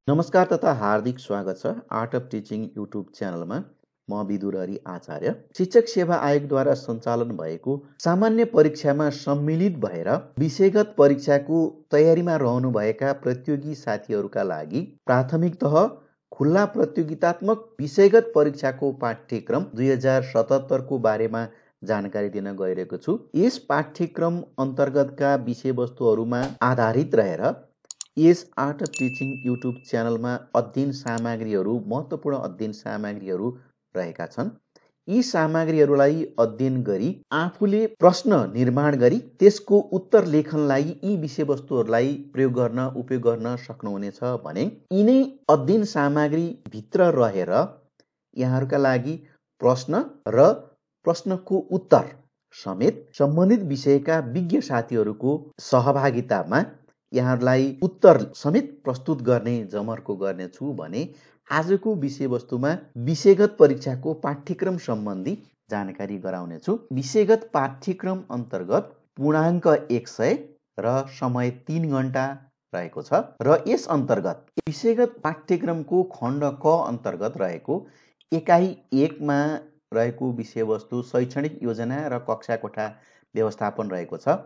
नमस्कार तथा हार्दिक स्वागत छ आर्ट अफ टिचिङ युट्युब च्यानलमा। म विदुरहरी आचार्य शिक्षक सेवा आयोगद्वारा सञ्चालन भएको सामान्य परीक्षामा सम्मिलित भएर विषयगत परीक्षाको तयारीमा रहनुभएका प्रतियोगी साथीहरूका लागि प्राथमिक तह खुल्ला प्रतियोगितात्मक विषयगत परीक्षाको पाठ्यक्रम 2077 को बारेमा जानकारी दिन गइरहेको छु। यस पाठ्यक्रम अन्तर्गतका विषयवस्तुहरूमा आधारित रहेर यस आर्ट अफ टिचिङ युट्युब च्यानलमा अध्ययन सामग्रीहरू महत्त्वपूर्ण अध्ययन सामग्रीहरू रहेका छन्। यी सामग्रीहरूलाई अध्ययन गरी आफूले प्रश्न निर्माण गरी त्यसको उत्तर लेखनलाई यी विषयवस्तुहरूलाई प्रयोग गर्न उपयोग गर्न सक्नुहुनेछ भने यिनै अध्ययन सामग्री भित्र रहेर यहाँहरूका लागि प्रश्न र प्रश्नको उत्तर समेत सम्बन्धित विषयका विज्ञ साथीहरूको सहभागितामा यहाँहरूलाई उत्तर समेत प्रस्तुत गर्ने जमर्को गर्नेछु भने आजको विषयवस्तुमा विषयगत परीक्षाको पाठ्यक्रम सम्बन्धी जानकारी गराउनेछु। विषयगत पाठ्यक्रम अन्तर्गत पूर्णाङ्क 100 र समय 3 घण्टा रहेको छ र यस अन्तर्गत विषयगत पाठ्यक्रमको खण्ड क अन्तर्गत रहेको एकाइ 1 मा रहेको विषयवस्तु शैक्षणिक योजना र कक्षा कोठा व्यवस्थापन रहेको छ।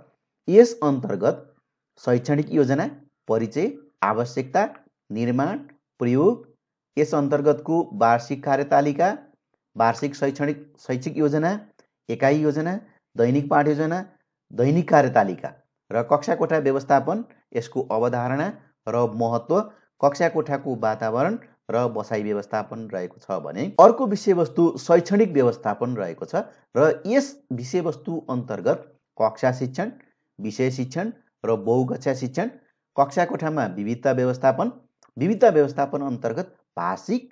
यस अन्तर्गत शैक्षणिक योजना, परिचय, आवश्यकता, निर्माण, प्रयोग, यस अन्तर्गतको वार्षिक कार्यतालिका, वार्षिक शैक्षिक योजना, एकाइ योजना, दैनिक पाठ योजना, दैनिक कार्यतालिका र कक्षा कोठा व्यवस्थापन, यसको अवधारणा र महत्त्व, कक्षा कोठाको वातावरण र बसाइ व्यवस्थापन रहेको छ भने अर्को विषयवस्तु शैक्षणिक व्यवस्थापन रहेको छ र यस विषयवस्तु अन्तर्गत कक्षा शिक्षण, विषय शिक्षण र बहुकक्षा शिक्षण, कक्षा कोठामा विविधता व्यवस्थापन अन्तर्गत भाषिक,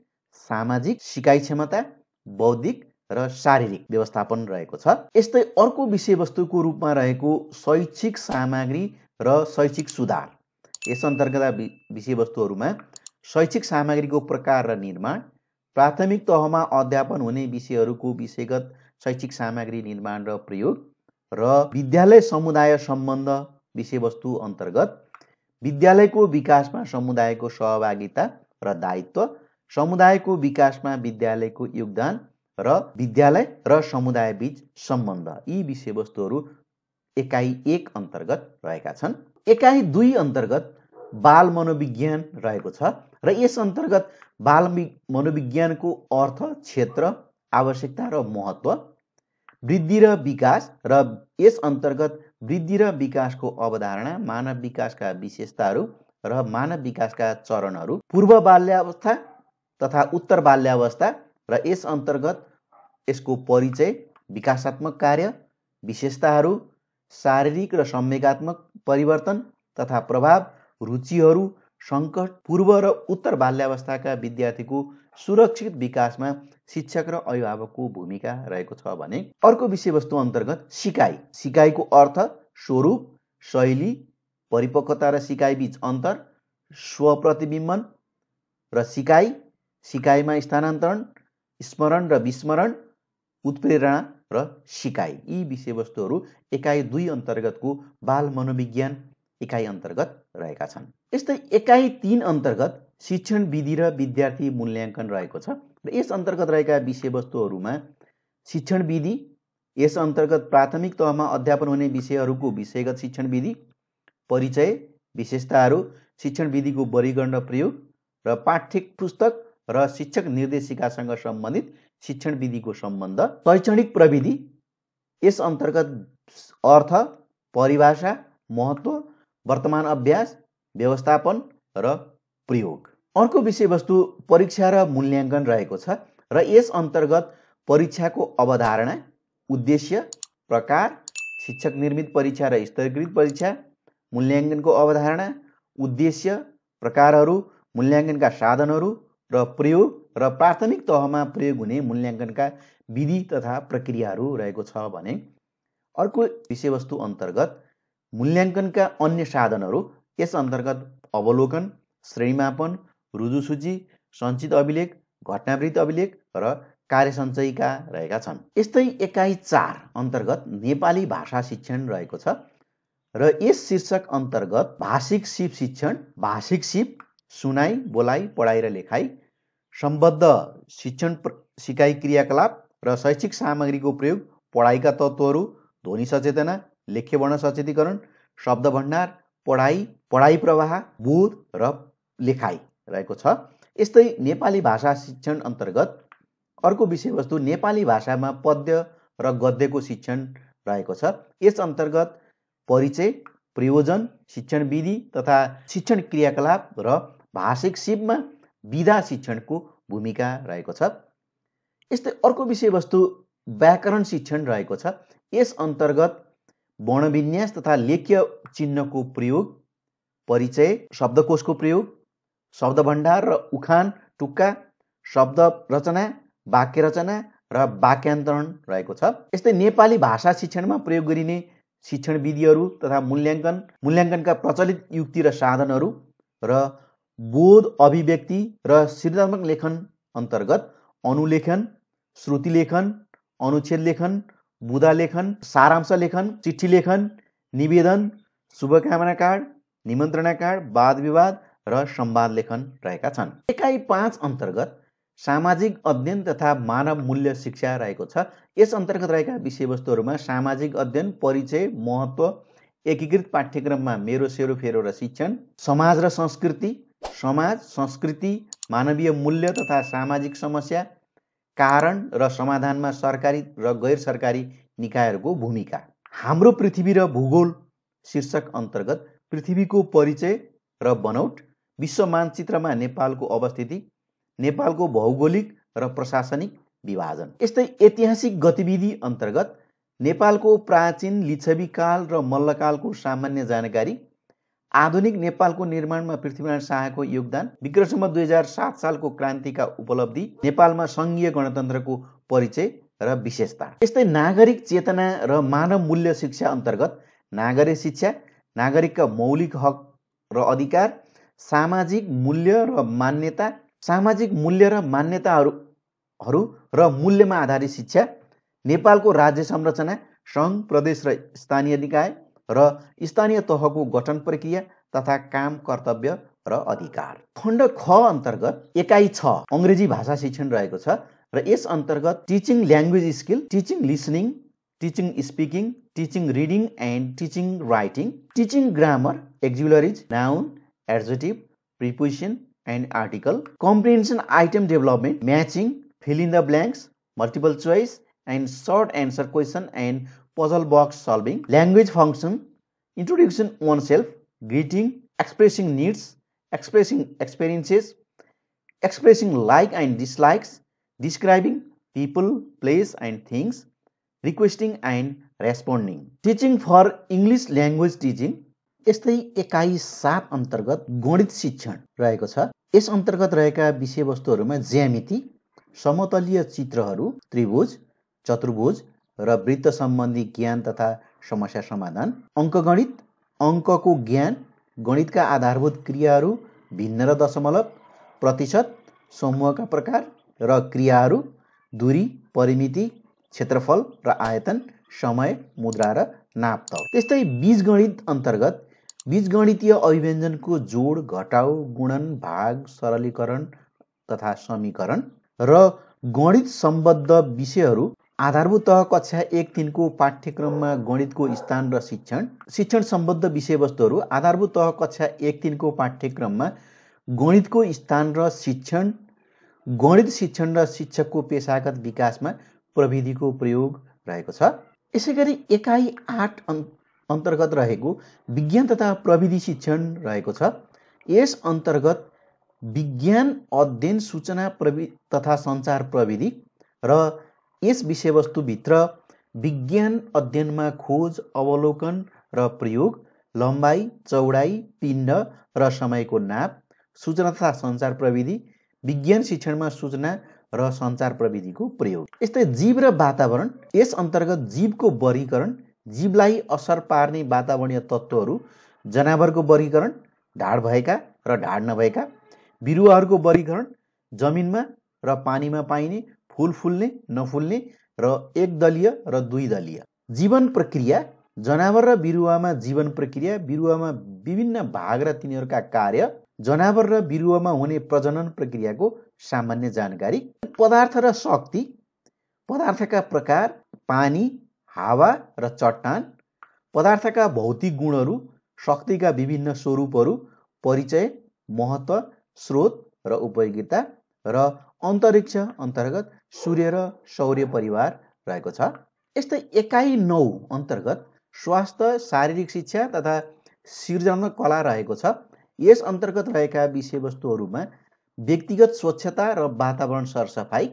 सामाजिक, सिकाइ क्षमता, बौद्धिक र शारीरिक व्यवस्थापन रहेको छ। यस्तै अर्को विषयवस्तुको रूपमा रहेको शैक्षिक सामग्री र शैक्षिक सुधार, यस अन्तर्गत विषयवस्तुहरूमा शैक्षिक सामग्रीको प्रकार र निर्माण, प्राथमिक तहमा अध्यापन हुने विषयहरूको विषयगत शैक्षिक सामग्री निर्माण र प्रयोग र विद्यालय समुदाय सम्बन्ध विषयवस्तु अन्तर्गत विद्यालयको विकासमा समुदायको सहभागिता र दायित्व, समुदायको विकासमा विद्यालयको योगदान र विद्यालय र समुदाय बीच सम्बन्ध, यी विषयवस्तुहरू एकाइ 1 अन्तर्गत रहेका छन्। एकाइ 2 अन्तर्गत बाल मनोविज्ञान रहेको छ र यस अन्तर्गत बाल मनोविज्ञानको अर्थ, क्षेत्र, आवश्यकता र महत्त्व, वृद्धि र विकास र यस अन्तर्गत वृद्धि र विकासको अवधारणा, मानव विकासका विशेषताहरू र मानव विकासका चरणहरू, पूर्व बाल्यावस्था तथा उत्तर बाल्यावस्था र यस अन्तर्गत यसको परिचय, विकासात्मक कार्य, विशेषताहरू, शारीरिक र संवेगात्मक परिवर्तन तथा प्रभाव, रुचिहरू, सङ्कट, पूर्व र उत्तर बाल्यावस्थाका विद्यार्थीको सुरक्षित विकासमा शिक्षक र अभिभावकको भूमिका रहेको छ भने अर्को विषयवस्तु अन्तर्गत सिकाइको अर्थ, स्वरूप, शैली, परिपक्वता र सिकाइ बीच अन्तर, स्वप्रतिबिम्बन र सिकाइमा स्थानान्तरण, स्मरण र विस्मरण, उत्प्रेरणा र सिकाइ, यी विषयवस्तुहरू एकाइ 2 अन्तर्गतको बाल मनोविज्ञान एकाइ अन्तर्गत रहेका छन्। यस्तै एकाइ 3 अन्तर्गत शिक्षण विधि र विद्यार्थी मूल्याङ्कन रहेको छ र यस अन्तर्गत रहेका विषयवस्तुहरूमा शिक्षण विधि, यस अन्तर्गत प्राथमिक तहमा अध्यापन हुने विषयहरूको विषयगत शिक्षण विधि, परिचय, विशेषताहरू, शिक्षण विधिको वर्गीकरण र प्रयोग र पाठ्य पुस्तक र शिक्षक निर्देशिकासँग सम्बन्धित शिक्षण विधिको सम्बन्ध, शैक्षणिक प्रविधि, यस अन्तर्गत अर्थ, परिभाषा, महत्त्व, वर्तमान अभ्यास, व्यवस्थापन र प्रयोग। अर्को विषयवस्तु परीक्षा र मूल्याङ्कन रहेको छ र यस अन्तर्गत परीक्षाको अवधारणा, उद्देश्य, प्रकार, शिक्षक निर्मित परीक्षा र स्तरीकृत परीक्षा, मूल्याङ्कनको अवधारणा, उद्देश्य, प्रकारहरू, मूल्याङ्कनका साधनहरू र प्रयोग र प्राथमिक तहमा प्रयोग हुने मूल्याङ्कनका विधि तथा प्रक्रियाहरू रहेको छ भने अर्को विषयवस्तु अन्तर्गत मूल्याङ्कनका अन्य साधनहरू, यस अन्तर्गत अवलोकन, श्रेणीमापन, रुजुसूची, सञ्चित अभिलेख, घटनावृत्त अभिलेख र कार्यसञ्चयिका रहेका छन्। यस्तै एकाइ 4 अन्तर्गत नेपाली भाषा शिक्षण रहेको छ र यस शीर्षक अन्तर्गत भाषिक सिप शिक्षण, भाषिक सिप, सुनाई, बोलाइ, पढाइ र लेखाइ, सम्बद्ध शिक्षण सिकाइ क्रियाकलाप र शैक्षिक सामग्रीको प्रयोग, पढाइका तत्त्वहरू, ध्वनि सचेतना, लेख्य वर्ण सचेतीकरण, शब्द भण्डार, पढाइ प्रवाह, बोध र लेखाइ रहेको छ। यस्तै नेपाली भाषा शिक्षण अन्तर्गत अर्को विषयवस्तु नेपाली भाषामा पद्य र गद्यको शिक्षण रहेको छ। यस अन्तर्गत परिचय, प्रयोजन, शिक्षण विधि तथा शिक्षण क्रियाकलाप र भाषिक सिपमा विधा शिक्षणको भूमिका रहेको छ। यस्तै अर्को विषयवस्तु व्याकरण शिक्षण रहेको छ। यस अन्तर्गत वर्णविन्यास तथा लेख्य चिन्हको प्रयोग, परिचय, शब्दकोशको प्रयोग, शब्द भण्डार र उखान टुक्का, शब्द रचना, वाक्य रचना र वाक्यान्तरण रहेको छ। यस्तै नेपाली भाषा शिक्षणमा प्रयोग गरिने शिक्षण विधिहरू तथा मूल्याङ्कनका प्रचलित युक्ति र साधनहरू र बोध, अभिव्यक्ति र सृजनात्मक लेखन अन्तर्गत अनुलेखन, श्रुति लेखन, अनुच्छेद लेखन, बुँदा लेखन, सारांश लेखन, चिठी लेखन, निवेदन, शुभकामना कार्ड, निमन्त्रणा कार्ड, वाद विवाद र संवाद लेखन रहेका छन्। एकाइ 5 अन्तर्गत सामाजिक अध्ययन तथा मानव मूल्य शिक्षा रहेको छ। यस अन्तर्गत रहेका विषयवस्तुहरूमा सामाजिक अध्ययन, परिचय, महत्त्व, एकीकृत पाठ्यक्रममा मेरो सेरो फेरो र शिक्षण, समाज र संस्कृति, समाज, संस्कृति, मानवीय मूल्य तथा सामाजिक समस्या, कारण र समाधानमा सरकारी र गैर सरकारी निकायहरूको भूमिका, हाम्रो पृथ्वी र भूगोल शीर्षक अन्तर्गत पृथ्वीको परिचय र बनौट, विश्व मानचित्रमा नेपालको अवस्थिति, नेपालको भौगोलिक र प्रशासनिक विभाजन। यस्तै ऐतिहासिक गतिविधि अन्तर्गत नेपालको प्राचीन लिच्छवी काल र मल्लकालको सामान्य जानकारी, आधुनिक नेपालको निर्माणमा पृथ्वीनारायण शाहको योगदान, विक्रमसम्म 2007 सालको क्रान्तिका उपलब्धि, नेपालमा सङ्घीय गणतन्त्रको परिचय र विशेषता। यस्तै नागरिक चेतना र मानव मूल्य शिक्षा अन्तर्गत नागरिक शिक्षा, नागरिकका मौलिक हक र अधिकार, सामाजिक मूल्य र मान्यताहरू र मूल्यमा आधारित शिक्षा, नेपालको राज्य संरचना, सङ्घ, प्रदेश र स्थानीय निकाय र स्थानीय तहको गठन प्रक्रिया तथा काम, कर्तव्य र अधिकार। खण्ड ख अन्तर्गत एकाइ 6 अङ्ग्रेजी भाषा शिक्षण रहेको छ र यस अन्तर्गत teaching language skill, teaching listening, teaching speaking, teaching reading and teaching writing, teaching grammar, auxiliaries, noun, adjective, preposition and article, comprehension item development, matching, fill in the blanks, multiple choice and short answer question and puzzle box solving, language function, introduction oneself, greeting, expressing needs, expressing experiences, expressing like and dislikes, describing people, place and things, requesting and responding, teaching for English language teaching. यस्तै एकाइ 7 अन्तर्गत गणित शिक्षण रहेको छ। यस अन्तर्गत रहेका विषयवस्तुहरूमा ज्यामिति, समतलीय चित्रहरू, त्रिभुज, चतुर्भुज र वृत्त सम्बन्धी ज्ञान तथा समस्या समाधान, अङ्कगणित, अङ्कको ज्ञान, गणितका आधारभूत क्रियाहरू, भिन्न र दशमलव, प्रतिशत, समूहका प्रकार र क्रियाहरू, दूरी, परिमिति, क्षेत्रफल र आयतन, समय, मुद्रा र नापतोल। त्यस्तै बीजगणित अन्तर्गत बीजगणितीय अभिव्यञ्जनको जोड, घटाउ, गुणन, भाग, सरलीकरण तथा समीकरण र गणित सम्बद्ध विषयहरू, आधारभूत तह कक्षा 1-3 को पाठ्यक्रममा गणितको स्थान र शिक्षण सम्बद्ध विषयवस्तुहरू, आधारभूत तह कक्षा 1-3 को पाठ्यक्रममा गणितको स्थान र शिक्षण, गणित शिक्षण र शिक्षकको पेशागत विकासमा प्रविधिको प्रयोग रहेको छ। यसैगरी एकाइ 8 अन्तर्गत रहेको विज्ञान तथा प्रविधि शिक्षण रहेको छ। यस अन्तर्गत विज्ञान अध्ययन, सूचना तथा सञ्चार प्रविधि र यस विषयवस्तुभित्र विज्ञान अध्ययनमा खोज, अवलोकन र प्रयोग, लम्बाइ, चौडाइ, पिण्ड र समयको नाप, सूचना तथा सञ्चार प्रविधि, विज्ञान शिक्षणमा सूचना र सञ्चार प्रविधिको प्रयोग। यस्तै जीव र वातावरण, यस अन्तर्गत जीवको वर्गीकरण, जीवलाई असर पार्ने वातावरणीय तत्त्वहरू, जनावरको वर्गीकरण, ढाड भएका र ढाड नभएका, बिरुवाहरूको वर्गीकरण, जमिनमा र पानीमा पाइने, फुल फुल्ने, नफुल्ने र एकदलीय र द्विदलीय, जीवन प्रक्रिया, जनावर र बिरुवामा जीवन प्रक्रिया, बिरुवामा विभिन्न भाग र तिनीहरूका कार्य, जनावर र बिरुवामा हुने प्रजनन प्रक्रियाको सामान्य जानकारी, पदार्थ र शक्ति, पदार्थका प्रकार, पानी, हावा र चट्टान, पदार्थका भौतिक गुणहरू, शक्तिका विभिन्न स्वरूपहरू, परिचय, महत्त्व, स्रोत र उपयोगिता र अन्तरिक्ष अन्तर्गत सूर्य र सौर्य परिवार रहेको छ। यस्तै एकाइ 9 अन्तर्गत स्वास्थ्य, शारीरिक शिक्षा तथा सृजन कला रहेको छ। यस अन्तर्गत रहेका विषयवस्तुहरूमा व्यक्तिगत स्वच्छता र वातावरण सरसफाइ,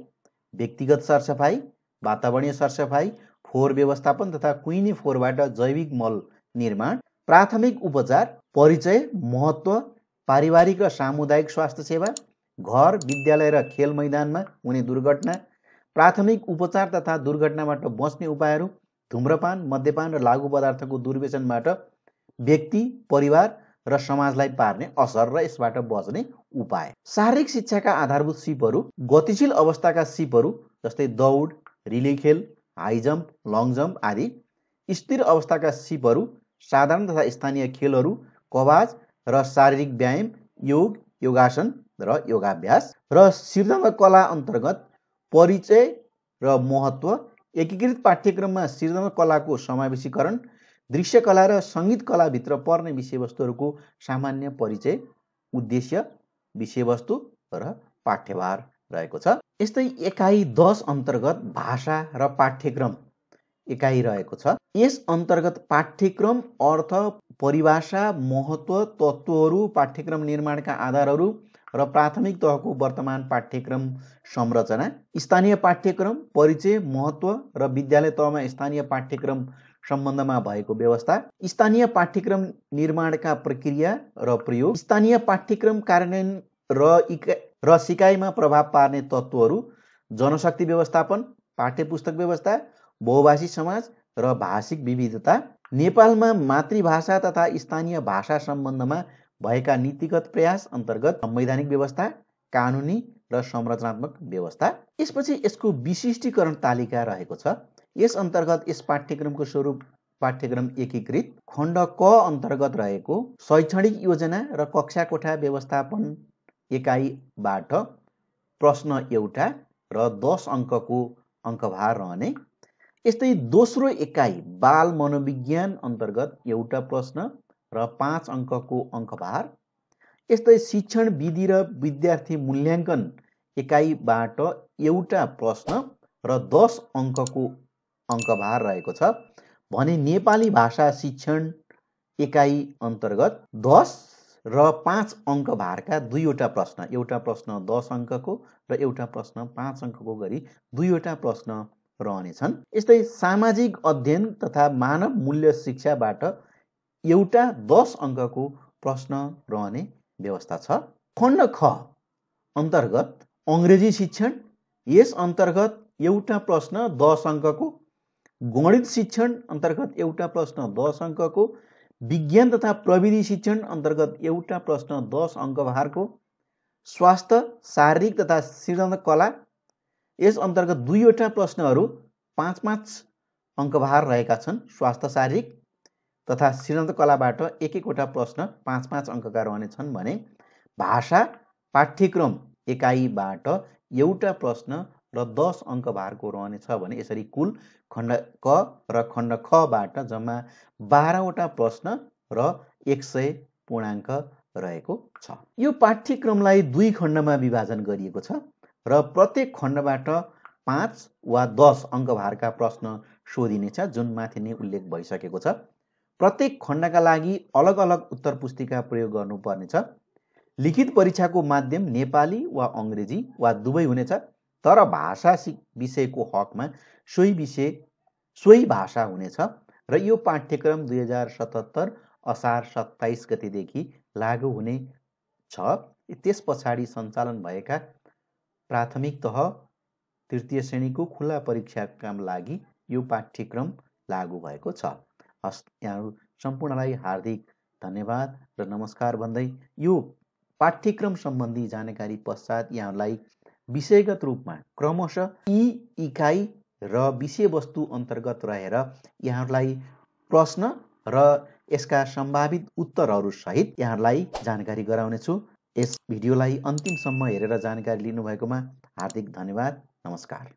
व्यक्तिगत सरसफाइ, वातावरणीय सरसफाइ, फोहोर व्यवस्थापन तथा कुहिने फोहोरबाट जैविक मल निर्माण, प्राथमिक उपचार, परिचय, महत्त्व, पारिवारिक र सामुदायिक स्वास्थ्य सेवा, घर, विद्यालय र खेल मैदानमा हुने दुर्घटना, प्राथमिक उपचार तथा दुर्घटनाबाट बच्ने उपायहरू, धूम्रपान, मद्यपान र लागु पदार्थको दुर्व्यसनबाट व्यक्ति, परिवार र समाजलाई पार्ने असर र यसबाट बच्ने उपाय। शारीरिक शिक्षाका आधारभूत सिपहरू, गतिशील अवस्थाका सिपहरू जस्तै दौड, रिले खेल, हाई जम्प, लङ जम्प आदि, स्थिर अवस्थाका सिपहरू, साधारण तथा स्थानीय खेलहरू, कवाज र शारीरिक व्यायाम, योग, योगासन र योगाभ्यास र सृजन कला अन्तर्गत परिचय र महत्त्व, एकीकृत पाठ्यक्रममा सृजन कलाको समावेशीकरण, दृश्य कला र सङ्गीत कलाभित्र पर्ने विषयवस्तुहरूको सामान्य परिचय, उद्देश्य, विषयवस्तु र पाठ्यभार रहेको छ। यस्तै एकाइ 10 अन्तर्गत भाषा र पाठ्यक्रम एकाइ रहेको छ। यस अन्तर्गत पाठ्यक्रम, अर्थ, परिभाषा, महत्त्व, तत्त्वहरू, पाठ्यक्रम निर्माणका आधारहरू र प्राथमिक तहको वर्तमान पाठ्यक्रम संरचना, स्थानीय पाठ्यक्रम, परिचय, महत्त्व र विद्यालय तहमा स्थानीय पाठ्यक्रम सम्बन्धमा भएको व्यवस्था, स्थानीय पाठ्यक्रम निर्माणका प्रक्रिया र प्रयोग, स्थानीय पाठ्यक्रम कार्यान्वयन र सिकाइमा प्रभाव पार्ने तत्त्वहरू, जनशक्ति व्यवस्थापन, पाठ्यपुस्तक व्यवस्था, बहुभाषी समाज र भाषिक विविधता, नेपालमा मातृभाषा तथा स्थानीय भाषा सम्बन्धमा भएका नीतिगत प्रयास अन्तर्गत संवैधानिक व्यवस्था, कानुनी र संरचनात्मक व्यवस्था। यसपछि यसको विशिष्टीकरण तालिका रहेको छ। यस अन्तर्गत यस पाठ्यक्रमको स्वरूप पाठ्यक्रम एकीकृत, खण्ड क अन्तर्गत रहेको शैक्षणिक योजना र कक्षा कोठा व्यवस्थापन एकाइबाट प्रश्न एउटा र 10 अङ्कको अङ्कभार रहने। यस्तै दोस्रो एकाइ बाल मनोविज्ञान अन्तर्गत एउटा प्रश्न र 5 अङ्कको अङ्कभार। यस्तै शिक्षण विधि र विद्यार्थी मूल्याङ्कन एकाइबाट एउटा प्रश्न र 10 अङ्कको अङ्कभार रहेको छ भने नेपाली भाषा शिक्षण एकाइ अन्तर्गत 10 र 5 अङ्कभारका दुईवटा प्रश्न, एउटा प्रश्न 10 अङ्कको र एउटा प्रश्न 5 अङ्कको गरी दुईवटा प्रश्न रहनेछन्। यस्तै सामाजिक अध्ययन तथा मानव मूल्य शिक्षाबाट एउटा 10 अङ्कको प्रश्न रहने व्यवस्था छ। खण्ड ख अन्तर्गत अङ्ग्रेजी शिक्षण, यस अन्तर्गत एउटा प्रश्न 10 अङ्कको, गणित शिक्षण अन्तर्गत एउटा प्रश्न 10 अङ्कको, विज्ञान तथा प्रविधि शिक्षण अन्तर्गत एउटा प्रश्न 10 अङ्कभारको, स्वास्थ्य, शारीरिक तथा सृजन कला, यस अन्तर्गत दुईवटा प्रश्नहरू 5-5 अङ्कभार रहेका छन्। स्वास्थ्य, शारीरिक तथा सृजन कलाबाट एक-एकवटा प्रश्न 5-5 अङ्कका रहनेछन् भने भाषा पाठ्यक्रम एकाइबाट एउटा प्रश्न र 10 अङ्कभारको रहनेछ भने यसरी कुल खण्ड क र खण्ड खबाट जम्मा 12वटा प्रश्न र 100 पूर्णाङ्क रहेको छ। यो पाठ्यक्रमलाई 2 खण्डमा विभाजन गरिएको छ र प्रत्येक खण्डबाट 5 वा 10 अङ्कभारका प्रश्न सोधिनेछ, जुन माथि नै उल्लेख भइसकेको छ। प्रत्येक खण्डका लागि अलग अलग उत्तर पुस्तिका प्रयोग गर्नुपर्नेछ। लिखित परीक्षाको माध्यम नेपाली वा अङ्ग्रेजी वा दुवै हुनेछ, तर भाषा विषयको हकमा सोही भाषा हुनेछ र यो पाठ्यक्रम 2077 असार 27 गतेदेखि लागू हुने छ। त्यस पछाडि सञ्चालन भएका प्राथमिक तह तृतीय श्रेणीको खुला परीक्षाका लागि यो पाठ्यक्रम लागू भएको छ। हस्, यहाँहरू सम्पूर्णलाई हार्दिक धन्यवाद र नमस्कार भन्दै यो पाठ्यक्रम सम्बन्धी जानकारी पश्चात यहाँहरूलाई विषयगत रूपमा क्रमशः यी इकाइ र विषयवस्तु अन्तर्गत रहेर यहाँहरूलाई प्रश्न र यसका सम्भावित उत्तरहरू सहित यहाँहरूलाई जानकारी गराउनेछु। यस भिडियोलाई अन्तिमसम्म हेरेर जानकारी लिनुभएकोमा हार्दिक धन्यवाद। नमस्कार।